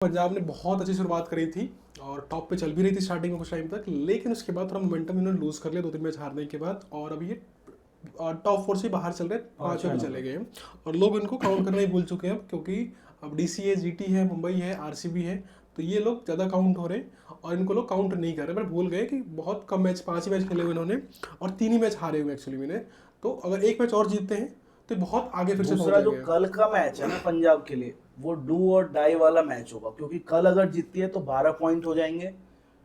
पंजाब ने बहुत अच्छी शुरुआत करी थी और टॉप पे चल भी रही थी स्टार्टिंग में कुछ टाइम तक, लेकिन उसके बाद थोड़ा मोमेंटम इन्होंने लूज कर लिया 2-3 मैच हारने के बाद, और अभी ये टॉप 4 से बाहर चल रहे हैं, 5वें पे चले गए हैं और लोग इनको काउंट करना ही भूल चुके हैं अब, क्योंकि अब डीसी है, जीटी है, मुंबई है, आरसीबी है, तो ये लोग ज़्यादा काउंट हो रहे हैं और इनको लोग काउंट नहीं कर रहे। पर भूल गए कि बहुत कम मैच, 5 ही मैच खेले हुए इन्होंने और 3 ही मैच हारे हुए एक्चुअली मैंने। तो अगर एक मैच और जीतते हैं तो बहुत आगे फिर से पहुंच दूसरा जो जाएंगे। कल का मैच है ना पंजाब के लिए, वो डू और डाई वाला मैच होगा, क्योंकि कल अगर जीतती है तो 12 पॉइंट हो जाएंगे,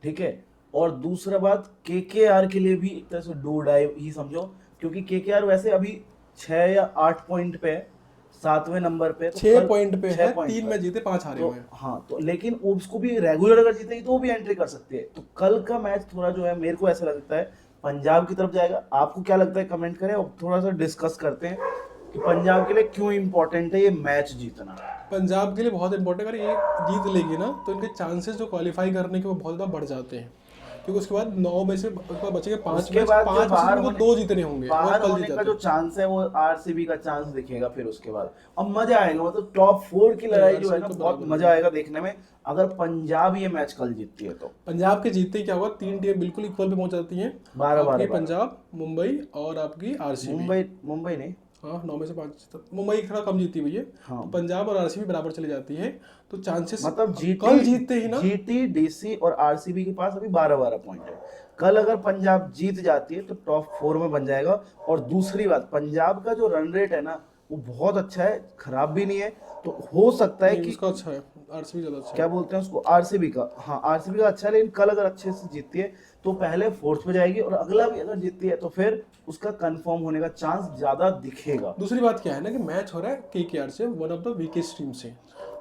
ठीक है। और दूसरा बात, केकेआर के लिए भी एक तरह से डू डाई ही समझो, क्योंकि केकेआर वैसे अभी 6 या 8 पॉइंट पे है, 7वें नंबर पे, तो 6 कल पॉइंट पे 6 है, पॉइंट 3 पे मैच जीते, 5 हारे तो हुए हैं। हाँ, तो लेकिन उसको भी रेगुलर अगर जीतेगी तो वो भी एंट्री कर सकती है। तो कल का मैच थोड़ा जो है, मेरे को ऐसा लगता है पंजाब की तरफ जाएगा। आपको क्या लगता है कमेंट करें और थोड़ा सा डिस्कस करते हैं कि पंजाब के लिए क्यों इंपॉर्टेंट है ये मैच जीतना। पंजाब के लिए बहुत इंपॉर्टेंट, अगर ये जीत लेगी ना तो इनके चांसेस जो क्वालिफाई करने के वो बहुत ज़्यादा बढ़ जाते हैं, क्योंकि उसके बाद 9 में से उसके बाद बचेंगे 5 उसके मैच, बाद जो 5 में से इनको 2 जीतने होंगे अगर बाहर कल जीत होने का जाते जो हैं। चांस है वो आरसीबी का चांस दिखेगा फिर उसके बाद। अब मजा आएगा, मतलब टॉप 4 की लड़ाई जो है आरसीबी ना, तो बहुत बराबर मजा है। आएगा देखने में अगर पंजाब ये मैच कल जीतती है तो। पंजाब के जीतते ही क्या होगा, 3 टीम बिल्कुल इक्वल पे पहुंच जाती हैं, 12 12 आपकी 12। पंजाब, मुंबई और आपकी आरसीबी। मुंबई मुंबई नहीं। हाँ, 9 में से 5 तक मुंबई थोड़ा कम जीती हुई है, हाँ, तो पंजाब और आरसीबी बराबर चली जाती है। तो चांसेस मतलब जीटी कल जीतते ही ना। जीटी डीसी और आरसीबी के पास अभी 12 12 पॉइंट है। कल अगर पंजाब जीत जाती है तो टॉप 4 में बन जाएगा। और दूसरी बात, पंजाब का जो रन रेट है ना, वो बहुत अच्छा है, खराब भी नहीं है। तो हो सकता है नहीं, कि उसका अच्छा है, आरसीबी ज़्यादा अच्छा क्या है। बोलते हैं उसको, आरसीबी का, हाँ आरसीबी का अच्छा है, लेकिन कल अगर अच्छे से जीतती है तो पहले 4th पे जाएगी, और अगला भी अगर जीतती है तो फिर उसका कंफर्म होने का चांस ज्यादा दिखेगा। दूसरी बात क्या है ना कि मैच हो रहा है केकेआर से, one of the weakest team से,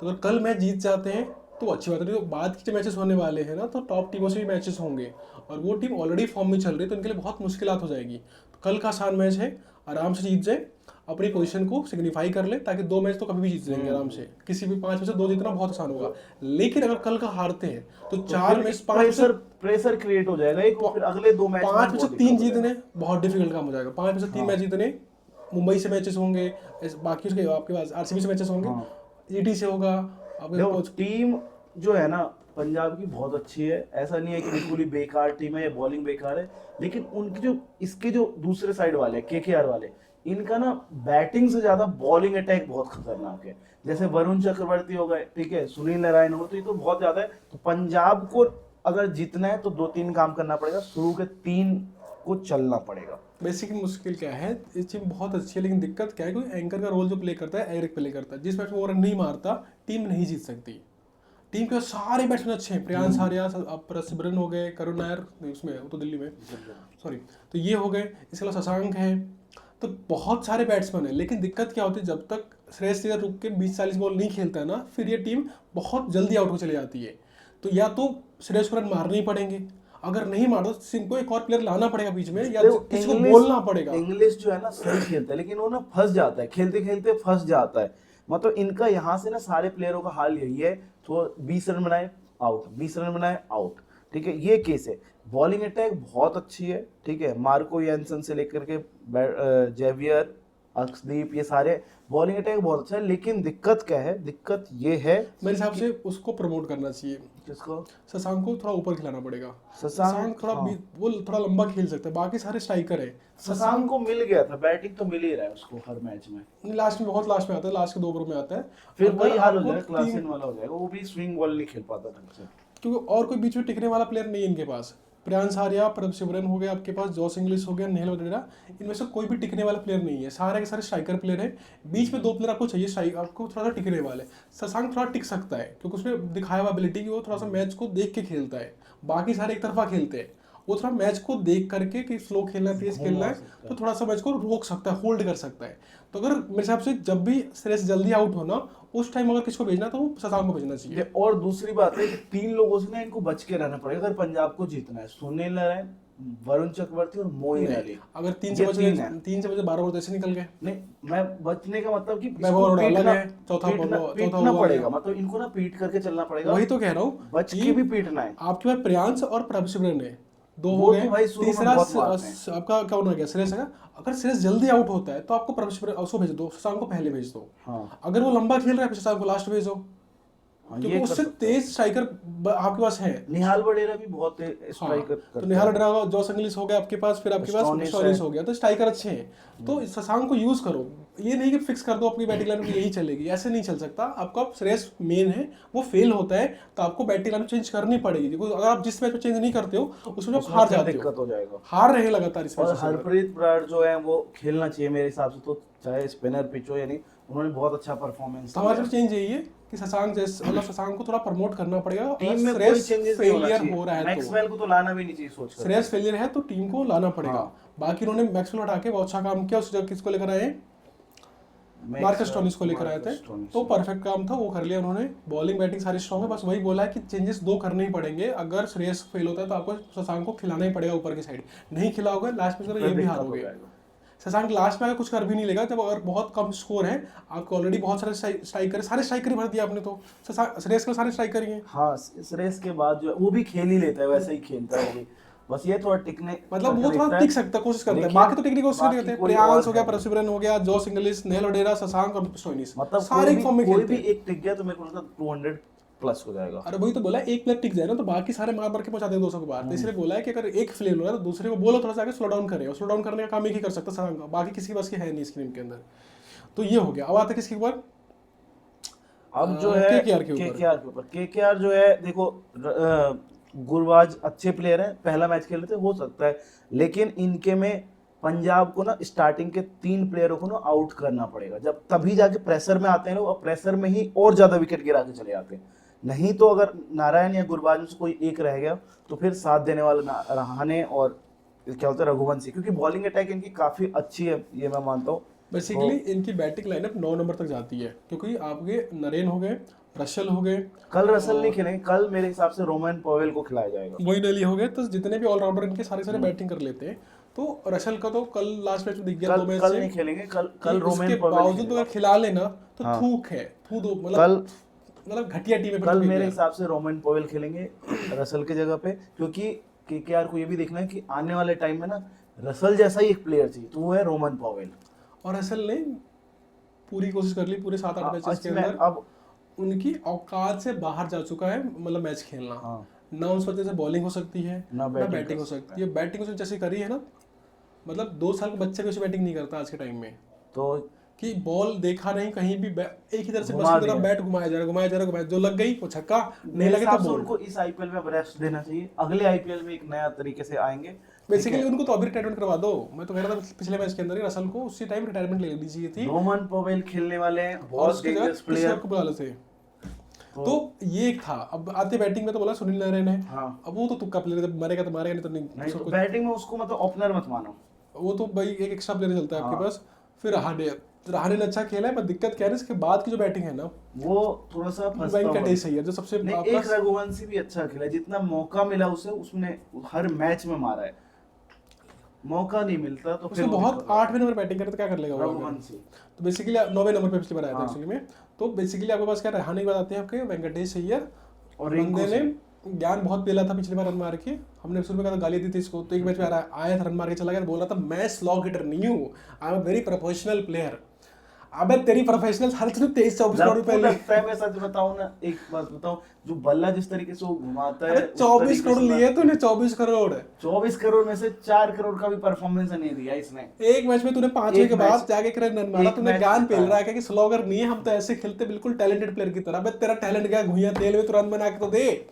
तो अगर कल मैच जीत जाते हैं तो अच्छी बात है। तो बाद के जो मैचेस होने वाले हैं ना, तो टॉप टीमों से भी मैचेस होंगे और वो टीम ऑलरेडी फॉर्म में चल रही है, तो इनके लिए बहुत मुश्किलात हो जाएगी। तो कल का आसान मैच है, आराम से जीत जाए, अपनी पोजीशन को सिग्निफाई कर ले, ताकि 2 मैच तो कभी भी जीत जाएंगे आराम से। किसी भी 5 में से 2 जीतना बहुत आसान होगा, लेकिन अगर कल का हारते हैं तो तो 4 फिर मैच, एक 5 में से प्रेशर प्रेशर क्रिएट हो जाएगा एक, और फिर अगले 2 मैच में 5 में से बहुत 3 दिक्कत हो जीतने जाएगा। बहुत डिफिकल्ट काम हो जाएगा। 5 में से 3 मैच हाँ जीतने, मुंबई से मैचेस होंगे, बाकी उसके आपके पास आरसीबी से मैचेस होंगे, हाँ, जीटी से होगा आपके देखो पास। टीम जो है ना पंजाब की बहुत अच्छी है, ऐसा नहीं है कि बिल्कुल ही बेकार टीम है या बॉलिंग बेकार है। लेकिन उनकी जो इसके जो दूसरे साइड वाले केकेआर वाले, इनका ना बैटिंग से ज्यादा बॉलिंग अटैक बहुत खतरनाक है। जैसे वरुण चक्रवर्ती हो गए, ठीक है, सुनील नारायण हो, तो ये तो बहुत ज्यादा है। तो पंजाब को अगर जीतना है तो 2 3 काम करना पड़ेगा, शुरू के 3 को चलना पड़ेगा। बेसिकली मुश्किल क्या है, ये टीम बहुत अच्छी है, लेकिन दिक्कत क्या है, कोई एंकर का रोल जो प्ले करता है एरिक प्ले करता है, जिस मैच में वो रन नहीं मारता टीम नहीं जीत सकती। टीम के सारे बैट्समैन अच्छे हैं, प्रियांश आर्या, प्रसिमरन हो गए, करुण नायर नहीं, उसमें वो तो दिल्ली में, सॉरी, तो ये हो गए, इसके अलावा शशांक है, तो बहुत सारे बैट्समैन हैं। लेकिन दिक्कत क्या होती है, जब तक श्रेयस अय्यर रुक के 20-40 बॉल नहीं खेलता है ना, फिर ये टीम बहुत जल्दी आउट हो चली जाती है। तो या तो श्रेयस को रन मारने ही पड़ेंगे, अगर नहीं मार दो सिंह को एक और प्लेयर लाना पड़ेगा बीच में, या देखो किसी को इंग्लिश बोलना पड़ेगा। इंग्लिश जो है ना सही खेलता है, लेकिन वो ना फंस जाता है, खेलते खेलते फंस जाता है। मतलब इनका यहाँ से ना सारे प्लेयरों का हाल यही है, तो 20 रन बनाए आउट, 20 रन बनाए आउट, ठीक है, ये केस है। बॉलिंग अटैक बहुत अच्छी है, ठीक है, मार्को यानसन से लेकर के जेवियर, अर्शदीप, ये सारे बॉलिंग अटैक बहुत अच्छा है। लेकिन दिक्कत क्या है, दिक्कत ये है मेरे हिसाब कि से उसको प्रमोट करना चाहिए, जिसको शशांक को थोड़ा ऊपर खिलाना पड़ेगा। शशांक, थोड़ा हाँ, वो थोड़ा लंबा खेल सकता है, बाकी सारे स्ट्राइकर है। शशांक को मिल गया था, बैटिंग तो मिल ही रहा है उसको हर मैच में। लास्ट में, बहुत लास्ट में आता है, लास्ट के 2 ओवर में आता है। फिर अगर वही हाल हो आपको जाएगा, टीम, क्लासन वाला हो जाएगा, वो भी स्विंग बॉल नहीं खेल पाता ढंग से। क्योंकि और कोई बीच में टिकने वाला प्लेयर नहीं है इनके पास। प्रियांश आर्या, प्रभसिमरन हो गया आपके पास, जॉस इंग्लिश हो गया, नेहल वगैरह, इनमें से कोई भी टिकने वाला प्लेयर नहीं है, सारे के सारे स्ट्राइकर प्लेयर है। बीच में 2 प्लेयर आपको चाहिए, स्ट्राइक आपको थोड़ा सा टिकने वाले। शशांक थोड़ा टिक सकता है, क्योंकि उसने दिखाया हुआ एबिलिटी कि वो थोड़ा सा मैच को देख के खेलता है, बाकी सारे एक तरफा खेलते हैं। वो थोड़ा मैच को देख करके कि स्लो खेलना है, तेज खेलना घुमा है, सकता तो है। थोड़ा सा मैच को रोक सकता है, होल्ड कर सकता है। तो अगर मेरे हिसाब से जब भी श्रेयस जल्दी आउट होना, उस टाइम अगर किसको भेजना तो वो शशांक को भेजना चाहिए। और दूसरी बात है कि 3 लोगों से ना इनको बच के रहना पड़ेगा अगर पंजाब को जीतना है। सुनील नारायण, वरुण चक्रवर्ती और मोइन अली, अगर 3 से ये बचे, 3 है। 3 से बचे 12 ओवर ऐसे निकल गए। नहीं, मैं बचने का मतलब कि वैभव इसको अरोड़ा अलग पीटना है, चौथा चौथा पीटना वो आ पड़ेगा, गया। मतलब इनको ना पीट करके चलना पड़ेगा, वही तो कह रहा हूँ बच कि के भी पीटना है। आपके पास प्रियांश और प्रभसिमरन है, 2 हो वो गए। तो भाई शुरू में तीसरा बहुत मारते हैं। आपका क्या होना गया, श्रेयस है। अगर श्रेयस जल्दी आउट होता है तो आपको प्रभसिमरन उसको भेज दो, शशांक को पहले भेज दो। हाँ अगर वो लंबा खेल रहा है, शशांक को लास्ट भेज दो। क्योंकि ये कर उससे सकते हैं। तेज स्ट्राइकर आपके पास है। निहाल वडेरा भी बहुत स्ट्राइकर हाँ, तो करता निहाल है। ड्रागा, जॉस इंग्लिश हो गया आपके पास, फिर आपके पास स्टोनिस स्टोनिस है। हो गया, तो स्ट्राइकर अच्छे हैं। तो इस शशांक को यूज करो, ये नहीं कि फिक्स कर दो अपनी बैटिंग लाइन में यही चलेगी, ऐसे नहीं चल सकता। आपका श्रेयस मेन है, वो फेल होता है तो आपको बैटिंग लाइन चेंज करनी पड़ेगी, क्योंकि अगर आप जिस मैच में चेंज नहीं करते हो उसमें आप उसमें हार फिर जाते दिक्कत हो, हो जाएगा। हार रहे हैं लगातार इस मैच और से। हरप्रीत ब्रार जो है वो खेलना चाहिए मेरे हिसाब से, तो चाहे स्पिनर पिच हो या नहीं, उन्होंने बहुत अच्छा परफॉर्मेंस तो दिया हमारा है। चेंज यही है कि शशांक जैसे, मतलब शशांक को थोड़ा प्रमोट करना पड़ेगा। अगर टीम में कोई श्रेयस चेंजेस नहीं होना फेलियर चाहिए, हो रहा है तो, मैक्सवेल को तो लाना भी नहीं चाहिए सोच कर। श्रेयस फेलियर है तो टीम को लाना पड़ेगा। हाँ। बाकी उन्होंने मैक्सवेल हटा के बहुत अच्छा काम किया, उस जगह किसको लेकर आए हैं, मार्कस स्टोनिस को लेकर आए थे, तो परफेक्ट काम था, वो कर लिया उन्होंने। बॉलिंग बैटिंग सारी स्ट्रॉन्ग है, बस वही बोला है कि चेंजेस दो करने ही पड़ेंगे। अगर श्रेयस फेल होता है तो आपको शशांक को खिलाना ही पड़ेगा ऊपर की साइड, नहीं खिलाओगे लास्ट में ये भी हारोगे। शशांक लास्ट में आकर कुछ कर भी नहीं लेगा, जब अगर बहुत कम स्कोर है, आपको ऑलरेडी बहुत सारे स्ट्राइकर, सारे स्ट्राइकर ही भर दिया आपने तो, श्रेयस के सारे स्ट्राइकर ही हैं। हाँ, श्रेयस के बाद जो है वो भी खेल ही लेता है, वैसे ही खेलता है वो भी, बस ये थोड़ा टिकने मतलब वो करके थोड़ा देखता टिक है। सकता है, कोशिश करता है, लेकिन बाकी तो टिकने की कोशिश नहीं बाकी करते। कोई प्रियांश और हो गया, है नहीं। परसिवरन हो गया, जॉस इंग्लिश, नेल ओडेरा, शशांक और स्टोनिस, मतलब सारे फॉर्म में कोई खेलते भी हैं। एक टिक गया तो मेरे को लगता है 200 प्लस हो जाएगा। अरे वही तो बोला, एक प्लेयर टिक जाए ना तो बाकी सारे मार मार के पहुंचा देंगे 200 के बाद। तो इसलिए बोला है कि अगर एक फेल हो रहा है तो दूसरे को बोलो थोड़ा सा आगे स्लो डाउन करे, और स्लो डाउन करने का काम एक ही कर सकता है शशांक का, बाकी किसी बस की है नहीं इस गेम के अंदर। तो ये हो गया। अब आता है किसके ऊपर, अब जो है KKR के ऊपर। केकेआर के ऊपर, केकेआर जो है देखो, गुरबाज अच्छे प्लेयर हैं, पहला मैच खेल रहे थे, हो सकता है, लेकिन इनके में पंजाब को ना स्टार्टिंग के 3 प्लेयरों को ना आउट करना पड़ेगा, जब तभी जाके प्रेशर में आते हैं लोग, और प्रेशर में ही और ज्यादा विकेट गिरा के चले जाते हैं। नहीं तो अगर नारायण या गुरबाज में से कोई एक रह गया तो फिर साथ देने वाला रहाणे और क्या होता है रघुवंशी, क्योंकि बॉलिंग अटैक इनकी काफी अच्छी है, ये मैं मानता हूँ। बेसिकली इनकी बैटिंग लाइनअप 9 नंबर तक जाती है, क्योंकि आपके नरेन हो गए, रशल हो गए, कल रसल नहीं खेलेंगे, कल मेरे हिसाब से रोमन पॉवेल को खिलाया जाएगा। मोइन अली हो गए, तो जितने भी ऑलराउंडर इनके सारे बैटिंग कर लेते हैं। तो रशल का तो कल लास्ट मैच में दिख गया 2 मैच कल से नहीं खेलेंगे, कल कि रोमन उसके पॉवेल बावजूद खेलेगा। अगर खिला लेना तो हाँ। थूक है, थू दो, कल मतलब घटिया टीम है फिर कल तो मेरे KKR। हिसाब से रोमन पॉवेल खेलेंगे रसल की जगह पे, क्योंकि केकेआर को ये भी देखना है कि आने वाले टाइम में ना रसल जैसा ही एक प्लेयर चाहिए, तो वो है रोमन पॉवेल। और रसल ने पूरी कोशिश कर ली पूरे 7-8 मैचेस के अंदर, अब उनकी औकात से बाहर जा चुका है, मतलब मैच खेलना। हाँ, ना उस वजह से बॉलिंग हो सकती है, ना ना बैटिंग बैटिंग कर हो सकता सकती है। बैटिंग उसने जैसे करी है ना, मतलब 2 साल के बच्चे कुछ बैटिंग नहीं करता आज के टाइम में, तो कि बॉल देखा नहीं कहीं भी, एक ही तरह से बस घुमा की तरह दिया। बैट घुमाया जा रहा, घुमाया जा रहा, घुमाया, जो लग गई वो छक्का, नहीं मेरे लगे तो हिसाब से बोल। उनको इस आईपीएल में अब रेस्ट देना चाहिए, अगले आईपीएल में एक नया तरीके से आएंगे। बेसिकली उनको तो अभी रिटायरमेंट करवा दो। मैं तो कह रहा था पिछले मैच के अंदर ही रसल को उसी टाइम रिटायरमेंट ले लेनी चाहिए थी, रोमन पॉवेल खेलने वाले हैं, और बहुत उसकी जगह डेंजरस किसी और प्लेयर। को बुला लेते। तो ये एक था। अब आते बैटिंग में तो बोला सुनील नारायण है, हाँ, अब वो तो तुक्का प्लेयर, जब मरेगा तो मारेगा, नहीं तो नहीं, नहीं उसको तो कुछ- बैटिंग में उसको मतलब ओपनर मत मानो। वो तो भाई एक एक्स्ट्रा प्लेयर चलता है आपके हाँ। पास। फिर रहाणे ने अच्छा खेला है, पर दिक्कत क्या है ना, इसके बाद की जो बैटिंग है ना, वो थोड़ा सा फंसता हुआ। वेंकटेश अय्यर जो सबसे नहीं, आपका एक रघुवंशी भी अच्छा खेला, जितना मौका मिला उसे उसने हर मैच में मारा है, मौका नहीं मिलता तो फिर उसने वो बहुत दिक्कत होता 8वें नंबर बैटिंग करे तो क्या कर लेगा है। वो अगर? रघुवंशी तो बेसिकली 9वें नंबर पे पिछली बार आया था हाँ। एक्चुअली में। तो बेसिकली आपके पास क्या रहाणे के बाद आते हैं आपके वेंकटेश अय्यर, और रिंकू बंदे ने सिंह। ज्ञान बहुत पेला था पिछली बार रन मार के, हमने शुरू में कहा था गाली दी थी इसको, तो एक मैच में आया था रन मार के चला गया, बोल रहा था मैं स्लॉग हिटर नहीं हूँ, I am a very professional player. अबे तेरी प्रोफेशनल हर चीज 23-24 करोड़ रुपए ले, लगता है, मैं सच बताऊं ना, एक बात बताऊं, जो बल्ला जिस तरीके से वो घुमाता है, अबे उस 24 तरीके करोड़ से ना- लिए तूने, 24 करोड़ 24 करोड़ में से 4 करोड़ का भी परफॉर्मेंस नहीं दिया इसने। एक मैच में तूने 5वें एक के बाद मैच- जाके एक रन मारा, एक तूने मैच ज्ञान जीता पेल है। रहा है कि स्लॉगर नहीं है, हम तो ऐसे खेलते बिल्कुल टैलेंटेड प्लेयर की तरह। अबे तेरा टैलेंट क्या घुइयां तेल में, तू रन बना के तो दे।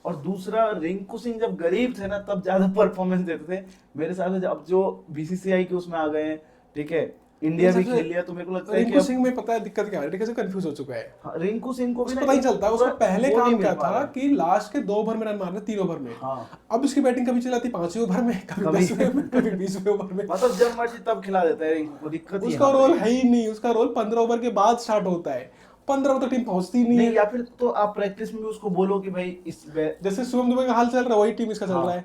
और दूसरा, रिंकू सिंह जब गरीब थे ना तब ज्यादा परफॉर्मेंस देते थे मेरे हिसाब से, अब जो बीसीसीआई के उसमें आ गए हैं, ठीक है, इंडिया भी खेल लिया, तो मेरे को लगता है कि रिंकू अब- सिंह में पता है दिक्कत क्या है, ठीक है, कंफ्यूज हो चुका है। हाँ, रिंकू सिंह को भी उसको ना पता ही एक चलता है, उसका पूरा पहले वो नहीं काम मिल क्या पा था रहा। कि लास्ट के 2 ओवर में रन मारने, 3 ओवर में। हाँ, अब इसकी बैटिंग कभी चलाती 5वें ओवर में, कभी कभी- 10वें में, कभी 20वें ओवर में। मतलब जब मर्जी तब खिला देता है रिंकू को, दिक्कत ही उसका यहाँ पे रोल है। है ही नहीं, उसका रोल 15 ओवर के बाद स्टार्ट होता है, 15 ओवर तक टीम पहुंचती नहीं नहीं, है। या फिर तो आप प्रैक्टिस में भी उसको बोलो कि भाई जैसे शुभम दुबे का हाल चल रहा है वही टीम इसका चल हाँ। रहा है,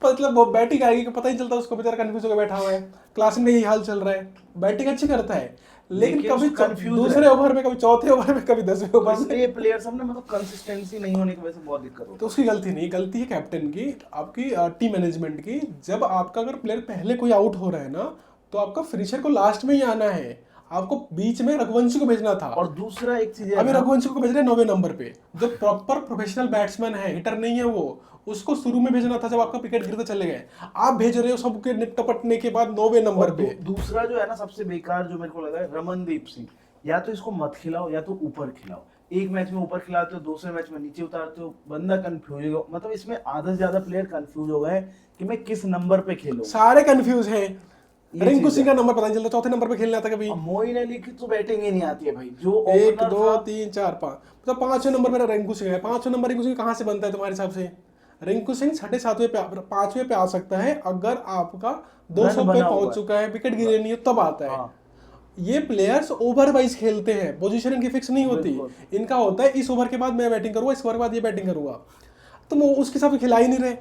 मतलब वो बैटिंग आएगी कि पता ही चलता, उसको बेचारा कंफ्यूज होकर बैठा हुआ है। क्लास में यही हाल चल रहा है, बैटिंग अच्छी करता है लेकिन लेकिन कभी उसको confused दूसरे है। ओवर में, कभी चौथे ओवर में, कभी 10वें ओवर में। ये प्लेयर सब ना, मतलब कंसिस्टेंसी नहीं होने की वजह से बहुत दिक्कत होती तो उसकी गलती नहीं, गलती है कैप्टन की, आपकी टीम मैनेजमेंट की। जब आपका अगर प्लेयर पहले कोई आउट हो रहा है ना, तो आपका फिनिशर को लास्ट में ही आना है। आपको बीच में रघुवंशी को भेजना था। और दूसरा एक चीज है अभी ना, रघुवंशी को भेज रहे हैं 9वें नंबर पे, जो प्रॉपर प्रोफेशनल बैट्समैन है, हिटर नहीं है वो, उसको शुरू में भेजना था जब आपका विकेट गिरते चले गए। आप भेज रहे हो सबके निपटपटने के बाद 9वें नंबर और पे। दूसरा जो है ना सबसे बेकार जो मेरे को लगा है, रमनदीप सिंह। या तो इसको मत खिलाओ या तो ऊपर खिलाओ। एक मैच में ऊपर खिलाते हो, दूसरे मैच में नीचे उतारते हो, बंदा कंफ्यूज हो। मतलब इसमें आधा से ज्यादा प्लेयर कंफ्यूज हो गए कि मैं किस नंबर पे खेलूं। सारे कंफ्यूज हैं। ये रिंकू चीज सिंह है। का नंबर पता नहीं चलता, चौथे नंबर पे खेलना था कभी। और मोइन अली की तो बैटिंग ही नहीं आती है भाई, जो 1 ओपनर 2 था। 3 4 5, मतलब 5वें नंबर पे रिंकू सिंह है। 5वें नंबर रिंकू सिंह कहाँ से बनता है तुम्हारे हिसाब से? रिंकू सिंह 6.5वें पे 5वें पे आ सकता है अगर आपका 200 रन पे बना हुआ पहुंच है। चुका है, विकेट गिरे नहीं हो तब आता है। हाँ ये प्लेयर्स ओवर वाइज खेलते हैं, पोजीशन इनकी फिक्स नहीं होती। बिल्कुल। इनका होता है इस ओवर के बाद मैं बैटिंग करूंगा, इस ओवर के बाद ये बैटिंग करूंगा। तुम उसके हिसाब से खिला ही नहीं रहे,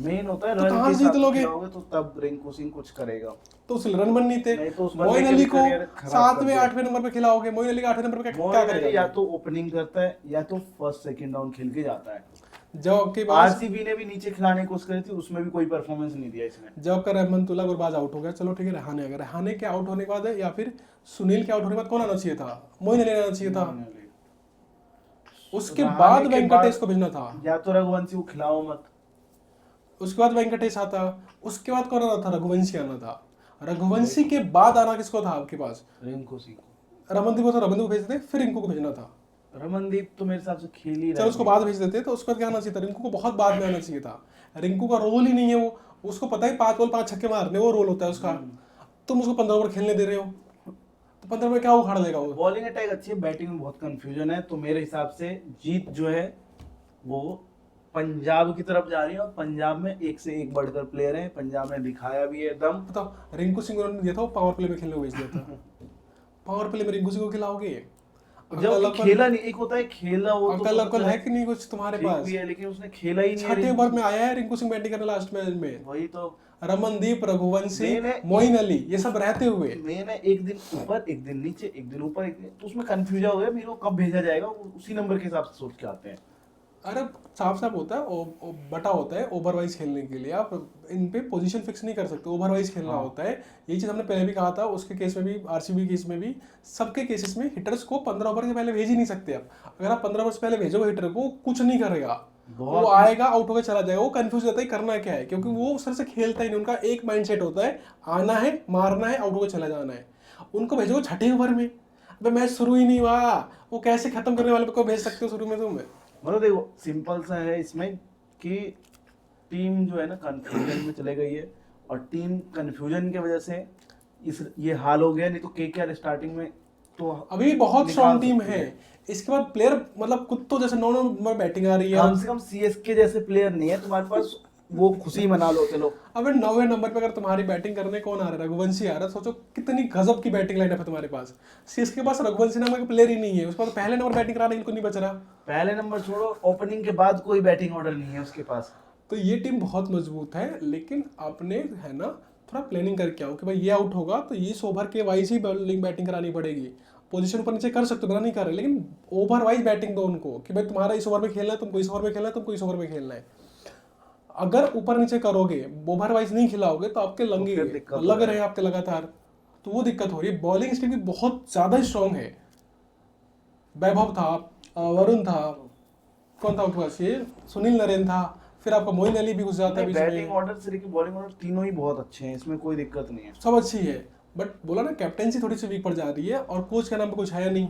मेन होता है तो रन कहाँ के से जीत हिसाब से लोगे? खिलाओगे तो तब रिंकू सिंह कुछ करेगा। तो उस रन बन नहीं थे। नहीं तो उस बंदे मोइन के अली भी को करियर खराब कर 7वें दिया। 8वें नंबर पे खिलाओगे, मोइन अली का 8वें नंबर पे क्या मोइन करेगा? अली या तो ओपनिंग करता है या तो फर्स्ट सेकंड डाउन खेल के जाता है। जब आपके पास आरसीबी ने भी नीचे खिलाने की कोशिश करी थी, उसमें भी कोई परफॉर्मेंस नहीं दिया इसने। जब का रहमतुल्लाह गुरबाज आउट हो गया, चलो ठीक है, रहाने अगर रहाने के आउट होने के बाद है या फिर सुनील के आउट होने के बाद कौन आना चाहिए था? मोइन अली आना चाहिए था। मोइन अली। उसके रहाणे बाद के वेंकटेश बाद को भेजना था। या तो रघुवंशी को खिलाओ मत। उसके बाद वेंकटेश आता, उसके बाद कौन आना था? रघुवंशी आना था। रघुवंशी के बाद आना किसको था आपके पास? रिंकू सिंह को। रमनदीप को, तो रमनदीप को भेज देते, फिर रिंकू को भेजना था। रमनदीप तो मेरे हिसाब से खेल ही चलो रहा उसको है। बाद भेज देते, तो उसके बाद क्या आना चाहिए था? रिंकू को बहुत बाद में आना चाहिए था। रिंकू का रोल ही नहीं है वो, उसको पता है 5 बॉल 5 छक्के मारने, वो रोल होता है उसका। तुम उसको 15 ओवर खेलने दे रहे हो, तो 15 में क्या उखाड़ देगा वो? बॉलिंग अटैक अच्छी है, बैटिंग में बहुत कंफ्यूजन है। तो मेरे हिसाब से जीत जो है वो पंजाब की तरफ जा रही है। और पंजाब में एक से एक बढ़कर प्लेयर है, पंजाब ने दिखाया भी है दम। बताओ, रिंकू सिंह उन्होंने दिया था, वो पावर प्ले में खेलने को भेज दिया था। पावर प्ले में रिंकू सिंह को खिलाओगे? जब खेला नहीं, एक होता है खेला, वो तो अकल पता अकल चला है कि नहीं कुछ तुम्हारे ठीक पास? भी है, लेकिन उसने खेला ही नहीं है। 6ठे ओवर में आया है रिंकू सिंह बैटिंग करने लास्ट मैच में। वही तो रमनदीप, रघुवंशी, मैंने- मोइन अली, ये सब रहते हुए। मैंने एक दिन ऊपर एक दिन नीचे, एक दिन ऊपर एक दिन, तो उसमें कंफ्यूजन हो गया मेरे को कब भेजा जाएगा। वो उसी नंबर के हिसाब से सोच के आते हैं। अरे साफ साफ होता है, बटा होता है ओवर वाइज खेलने के लिए। आप इन पे पोजीशन फिक्स नहीं कर सकते, ओवर वाइज खेलना हाँ। होता है। ये चीज़ हमने पहले भी कहा था, उसके केस में भी, आरसीबी केस में भी, सबके केसेस में हिटर्स को 15 ओवर के पहले भेज ही नहीं सकते आप। अगर आप 15 ओवर से पहले भेजोगे हिटर को, कुछ नहीं करेगा, वो आएगा, आउट होकर चला जाएगा, वो कंफ्यूज रहता है करना क्या है, क्योंकि वो सर से खेलता ही नहीं। उनका एक माइंडसेट होता है, आना है, मारना है, आउट होकर चला जाना है। उनको भेजोगे 6ठे ओवर में, अबे मैच शुरू ही नहीं हुआ, वो कैसे खत्म करने वाले को भेज सकते हो शुरू में तुम? मतलब देखो सिंपल सा है इसमें कि टीम जो है ना कंफ्यूजन में चले गई है। और टीम कंफ्यूजन की वजह से इस ये हाल हो गया। नहीं तो केकेआर स्टार्टिंग में तो अभी भी बहुत निकाल स्ट्रॉन्ग टीम सकती है। इसके बाद प्लेयर मतलब कुत्तों जैसे 9 नंबर बैटिंग आ रही है। कम से कम सीएसके जैसे प्लेयर नहीं है तुम्हारे पास, वो खुशी मना लो चलो। अबे 9वें नंबर पे अगर तुम्हारी बैटिंग करने कौन आ रहा है? रघुवंशी आ रहा है। सोचो कितनी गजब की बैटिंग लाइनअप है तुम्हारे पास। सीएसके के पास रघुवंशी नाम का प्लेयर ही नहीं है, उसके बाद पहले नंबर बैटिंग कराने के लिए कोई नहीं बच रहा। पहले नंबर छोड़ो, ओपनिंग के बाद कोई बैटिंग ऑर्डर नहीं है उसके पास। तो ये टीम बहुत मजबूत है, लेकिन आपने है ना थोड़ा प्लानिंग करके आओ कि भाई ये आउट होगा तो ये ओवर के वाइज ही बॉलिंग बैटिंग करानी पड़ेगी। पोजीशन ऊपर नीचे कर सकते हो, मना नहीं कर रहे, लेकिन ओवर वाइज बैटिंग दो उनको कि भाई तुम्हारा इस ओवर में खेलना है, तुमको इस ओवर में खेलना है, तुमको इस ओवर में खेलना है। अगर ऊपर नीचे करोगे, ओवर वाइज नहीं खिलाओगे, तो आपके फिर दिक्कत लग हो रहे हैं आपके लगातार, तो वो दिक्कत हो रही है। बॉलिंग स्टीम भी बहुत ज्यादा स्ट्रांग है। वैभव था, वरुण था, कौन था उसके पास, ये सुनील नरेन था, फिर आपका मोइन अली भी घुस जाता है बीच बैटिंग में। ऑर्डर से लेकर बॉलिंग ऑर्डर तीनों ही बहुत अच्छे हैं, इसमें कोई दिक्कत नहीं है। सब अच्छी है, बट बोला ना कैप्टनसी थोड़ी सी वीक पड़ जा रही है, और कोच के नाम पे कुछ है नहीं,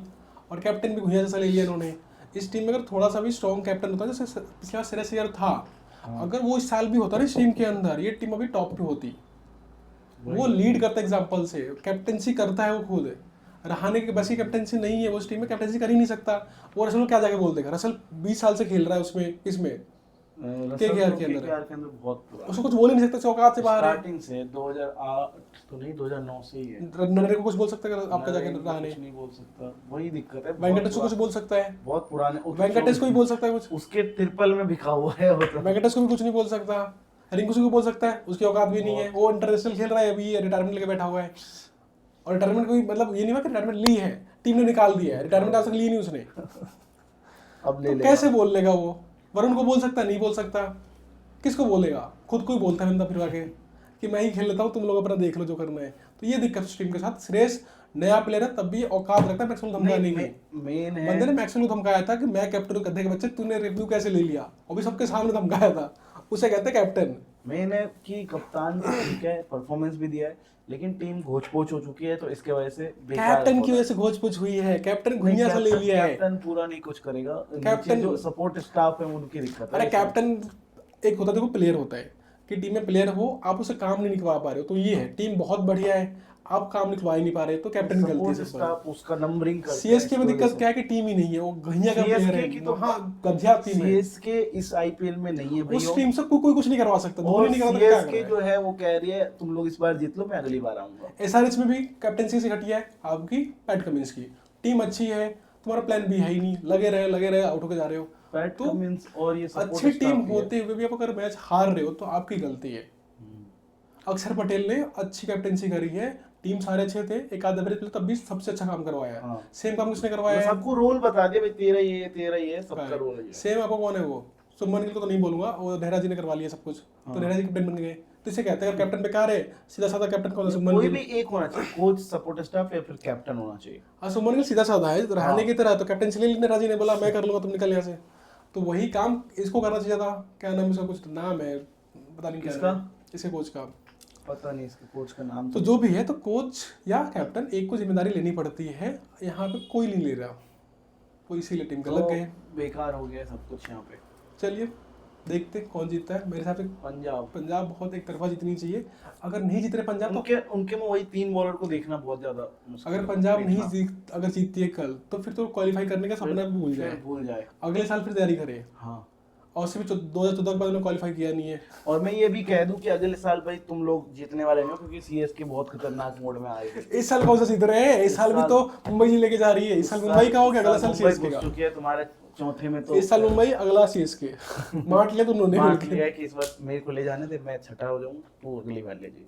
और कैप्टन भी घुइया जैसा ले लिया इन्होंने। इस टीम में अगर थोड़ा सा भी स्ट्रॉन्ग कैप्टन होता, जैसे पिछला श्रेयस अय्यर था, अगर वो इस साल भी होता ना इस टीम के अंदर, ये टीम अभी टॉप पे होती। वो लीड करता एग्जाम्पल से, कैप्टनसी करता है वो खुद। रहाने की बस की कैप्टनसी नहीं है, वो उस टीम में कैप्टनसी कर ही नहीं सकता। वो रसल को क्या जाके बोल देगा? रसल 20 साल से खेल रहा है उसमें, इसमें केकेआर के अंदर बहुत पुराना, उसको कुछ बोल ही नहीं सकता, औकात से बाहर है। स्टार्टिंग से 2008 तो नहीं 2009 से ही है। नरेन को कुछ बोल सकता है आपका जाके? नरेन को रहाने कुछ नहीं बोल सकता, वही दिक्कत है। वेंकटेश को कुछ बोल सकता है? बहुत पुराने, वेंकटेश को भी बोल सकता है कुछ? उसके ट्रिपल में बिका हुआ है वो तो। वेंकटेश को भी कुछ नहीं बोल सकता। रिंकू सिंह को बोल सकता है? उसकी औकात भी नहीं है, वो इंटरनेशनल खेल रहा है अभी, रिटायरमेंट लेके बैठा हुआ है। और रिटायरमेंट कोई मतलब ये नहीं हुआ कि रिटायरमेंट ली है, टीम ने निकाल दिया है, रिटायरमेंट आज तक ली नहीं उसने। अब ले तो ले कैसे बोल लेगा वो? वरुण को बोल सकता है? नहीं बोल सकता। किसको बोलेगा? खुद को ही बोलता है बंदा फिर आके कि मैं ही खेल लेता हूँ, तुम लोग अपना देख लो जो करना है। तो ये दिक्कत उस टीम के साथ। श्रेयस नया प्लेयर है तब भी औकात रखता है मैक्सवेल को धमकाने की। मेन है बंदे ने मैक्सवेल को धमकाया था कि मैं कैप्टन हूं गधे के बच्चे, तूने रिव्यू कैसे ले लिया, और भी सबके सामने धमकाया था, उसे कहते हैं कैप्टन। मेन है कि कप्तान तो ठीक है, परफॉर्मेंस भी दिया है, लेकिन टीम घोच पोच हो चुकी है, तो इसके वजह से बेकार कैप्टन हो की रहा वजह है। से घोच पुछ हुई है, कैप्टन नहीं, घुइयां सा ले कैप्टन लिया है। कैप्टन पूरा नहीं कुछ करेगा, कैप्टन- नीचे जो सपोर्ट स्टाफ है उनकी दिक्कत अरे है। कैप्टन एक होता है, देखो प्लेयर होता है कि टीम में प्लेयर हो, आप उसे काम नहीं निकलवा पा रहे हो, तो ये है टीम बहुत बढ़िया है, आप काम निकलवा ही नहीं पा रहे, तो कैप्टन की गलती सपोर्ट है सब। स्टाफ उसका नंबरिंग करता है। सीएसके में इसकी दिक्कत वजह क्या है कि टीम ही नहीं है, वो घिया का से। प्लेयर सीएसके की है, तो वहाँ गधिया टीम है, सीएसके इस आईपीएल में नहीं है उस भैया। टीम से कोई कुछ नहीं करवा सकता, और धोनी नहीं करवा तो क्या सीएसके जो है वो कह रही है तुम लोग इस बार जीत लो, मैं अगली बार आऊंगा। एसआरएच में भी कैप्टनसी से घटिया है आपकी, पैट कमिंस की टीम अच्छी है, तुम्हारा प्लान भी है ही नहीं, लगे रहे आउट होके जा रहे हो। पैट तो कमिंस और ये सपोर्ट अच्छी टीम स्टाफ भी है। होते हुए भी आप अगर मैच हार रहे हो तो आपकी गलती है। अक्षर पटेल ने अच्छी कैप्टनसी करी है, टीम सारे अच्छे थे, एक आध एवरेज प्लेयर तब भी सबसे अच्छा काम करवाया है। हाँ। सेम काम किसने करवाया है? सबको रोल बता दिया भाई, तेरा ये सबका रोल है ये। सेम आपको कौन है वो? सुमन गिल को तो नहीं बोलूंगा, वो नेहरा जी ने करवा लिया सब कुछ, तो नेहरा जी कैप्टन बन गए। तो इसे कहते हैं अगर कैप्टन बेकार है, सीधा साधा कैप्टन कौन है? सुमन कोई गिल। भी एक होना चाहिए, कोच, सपोर्ट स्टाफ या फिर कैप्टन होना चाहिए। हाँ, सुमन गिल सीधा साधा है, रहाने की तरह, तो कैप्टन ले ली, नेहरा जी ने बोला मैं कर लूंगा, तुम निकल यहाँ से। तो वही काम इसको करना चाहिए था। क्या नाम है इसका? कुछ नाम है, पता नहीं क्या किसका? नाम है इसके कोच का। पता नहीं इसके कोच का नाम। तो जो भी है, तो कोच या कैप्टन एक को जिम्मेदारी लेनी पड़ती है, यहाँ पे कोई नहीं ले रहा, वो इसीलिए टीम गलत गए। बेकार हो गया सब कुछ यहाँ पे। चलिए देखते हैं कौन जीतता है। मेरे हिसाब से पंजाब पंजाब बहुत एक तरफा जीतनी चाहिए, अगर नहीं जीत रहे पंजाब तो उनके में वही 3 बॉलर को देखना बहुत ज्यादा मुश्किल अगर है। पंजाब नहीं देखना। अगर जीतती है कल, तो फिर तो क्वालिफाई करने का सपना भी भूल फिर जाए, भूल जाए। अगले साल फिर तैयारी करे। हाँ, और उससे भी 2014 के बाद उन्होंने क्वालिफाई किया नहीं है। और मैं ये भी कह दूं कि अगले साल भाई तुम लोग जीतने वाले नहीं हो, क्योंकि सीएसके बहुत खतरनाक मोड में आए थे। इस साल कौन सा जीत रहे हैं? इस साल भी तो मुंबई जी लेके जा रही है। इस साल मुंबई का हो गया, अगला साल मुंबई सीएसके घुस का। चुकी है तुम्हारे चौथे में, तो इस साल मुंबई, अगला सीएसके। बांट लिया तो उन्होंने मान मिलके। लिया है कि इस बार मेरे को ले जाने दे, मैं छठा हो जाऊं, तो अगली बार ले जाइए।